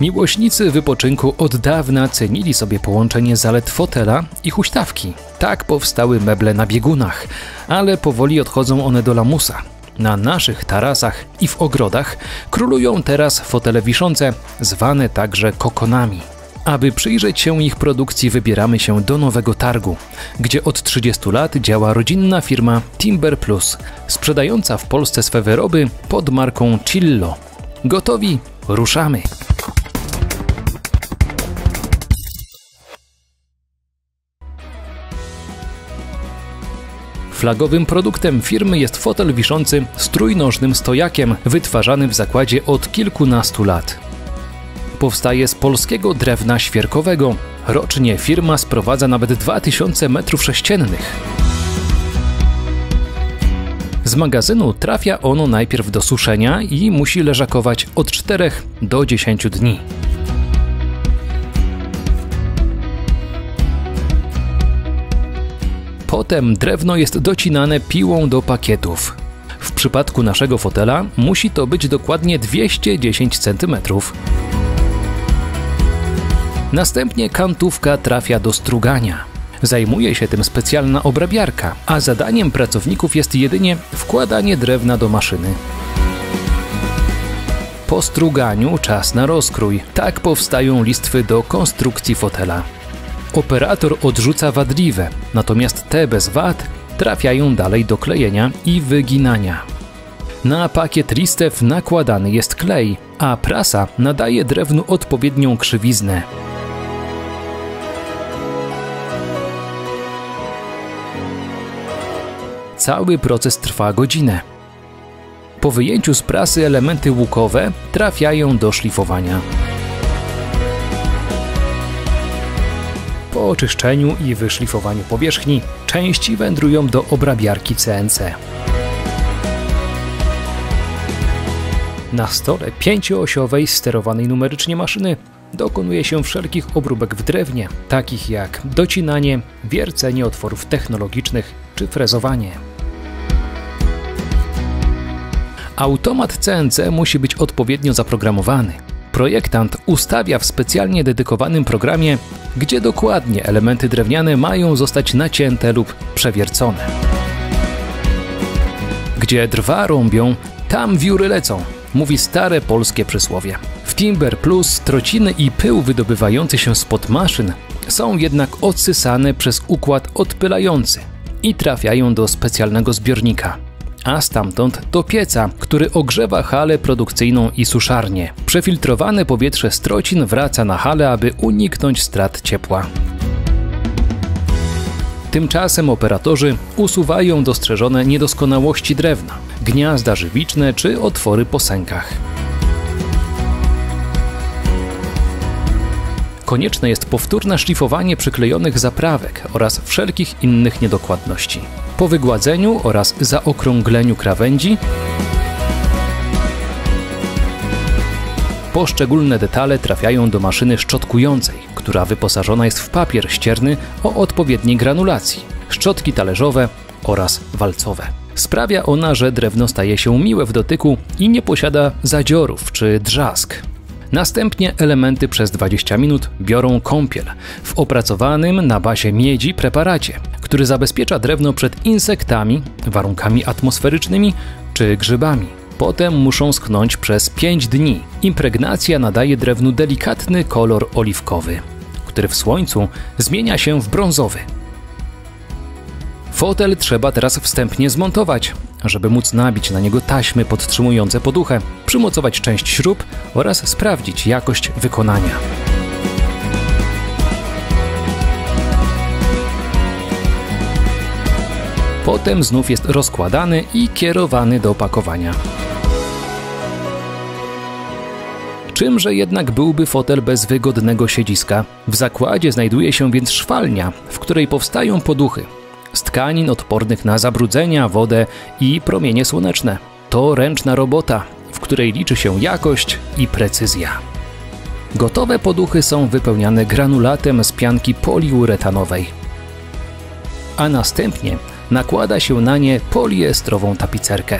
Miłośnicy wypoczynku od dawna cenili sobie połączenie zalet fotela i huśtawki. Tak powstały meble na biegunach, ale powoli odchodzą one do lamusa. Na naszych tarasach i w ogrodach królują teraz fotele wiszące, zwane także kokonami. Aby przyjrzeć się ich produkcji, wybieramy się do Nowego Targu, gdzie od 30 lat działa rodzinna firma Timber Plus, sprzedająca w Polsce swe wyroby pod marką Cillo. Gotowi? Ruszamy! Flagowym produktem firmy jest fotel wiszący z trójnożnym stojakiem, wytwarzany w zakładzie od kilkunastu lat. Powstaje z polskiego drewna świerkowego. Rocznie firma sprowadza nawet 2000 m3. Z magazynu trafia ono najpierw do suszenia i musi leżakować od 4 do 10 dni. Potem drewno jest docinane piłą do pakietów. W przypadku naszego fotela musi to być dokładnie 210 cm. Następnie kantówka trafia do strugania. Zajmuje się tym specjalna obrabiarka, a zadaniem pracowników jest jedynie wkładanie drewna do maszyny. Po struganiu czas na rozkrój. Tak powstają listwy do konstrukcji fotela. Operator odrzuca wadliwe, natomiast te bez wad trafiają dalej do klejenia i wyginania. Na pakiet listew nakładany jest klej, a prasa nadaje drewnu odpowiednią krzywiznę. Cały proces trwa godzinę. Po wyjęciu z prasy elementy łukowe trafiają do szlifowania. Po oczyszczeniu i wyszlifowaniu powierzchni części wędrują do obrabiarki CNC. Na stole 5-osiowej sterowanej numerycznie maszyny dokonuje się wszelkich obróbek w drewnie, takich jak docinanie, wiercenie otworów technologicznych czy frezowanie. Automat CNC musi być odpowiednio zaprogramowany. Projektant ustawia w specjalnie dedykowanym programie, gdzie dokładnie elementy drewniane mają zostać nacięte lub przewiercone. Gdzie drwa rąbią, tam wióry lecą, mówi stare polskie przysłowie. W Timber Plus trociny i pył wydobywający się spod maszyn są jednak odsysane przez układ odpylający i trafiają do specjalnego zbiornika, a stamtąd do pieca, który ogrzewa halę produkcyjną i suszarnię. Przefiltrowane powietrze z trocin wraca na halę, aby uniknąć strat ciepła. Tymczasem operatorzy usuwają dostrzeżone niedoskonałości drewna, gniazda żywiczne czy otwory po sękach. Konieczne jest powtórne szlifowanie przyklejonych zaprawek oraz wszelkich innych niedokładności. Po wygładzeniu oraz zaokrągleniu krawędzi poszczególne detale trafiają do maszyny szczotkującej, która wyposażona jest w papier ścierny o odpowiedniej granulacji, szczotki talerzowe oraz walcowe. Sprawia ona, że drewno staje się miłe w dotyku i nie posiada zadziorów czy drzask. Następnie elementy przez 20 minut biorą kąpiel w opracowanym na bazie miedzi preparacie, który zabezpiecza drewno przed insektami, warunkami atmosferycznymi czy grzybami. Potem muszą schną przez 5 dni. Impregnacja nadaje drewnu delikatny kolor oliwkowy, który w słońcu zmienia się w brązowy. Fotel trzeba teraz wstępnie zmontować, żeby móc nabić na niego taśmy podtrzymujące poduchę, przymocować część śrub oraz sprawdzić jakość wykonania. Potem znów jest rozkładany i kierowany do opakowania. Czymże jednak byłby fotel bez wygodnego siedziska? W zakładzie znajduje się więc szwalnia, w której powstają poduchy z tkanin odpornych na zabrudzenia, wodę i promienie słoneczne. To ręczna robota, w której liczy się jakość i precyzja. Gotowe poduchy są wypełniane granulatem z pianki poliuretanowej, a następnie nakłada się na nie poliestrową tapicerkę.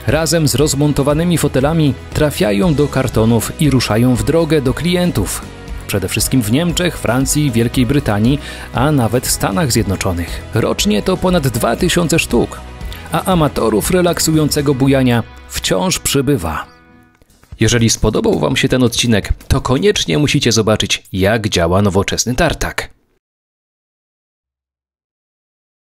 razem z rozmontowanymi fotelami trafiają do kartonów i ruszają w drogę do klientów. Przede wszystkim w Niemczech, Francji, Wielkiej Brytanii, a nawet Stanach Zjednoczonych. Rocznie to ponad 2000 sztuk, a amatorów relaksującego bujania wciąż przybywa. Jeżeli spodobał Wam się ten odcinek, to koniecznie musicie zobaczyć, jak działa nowoczesny tartak.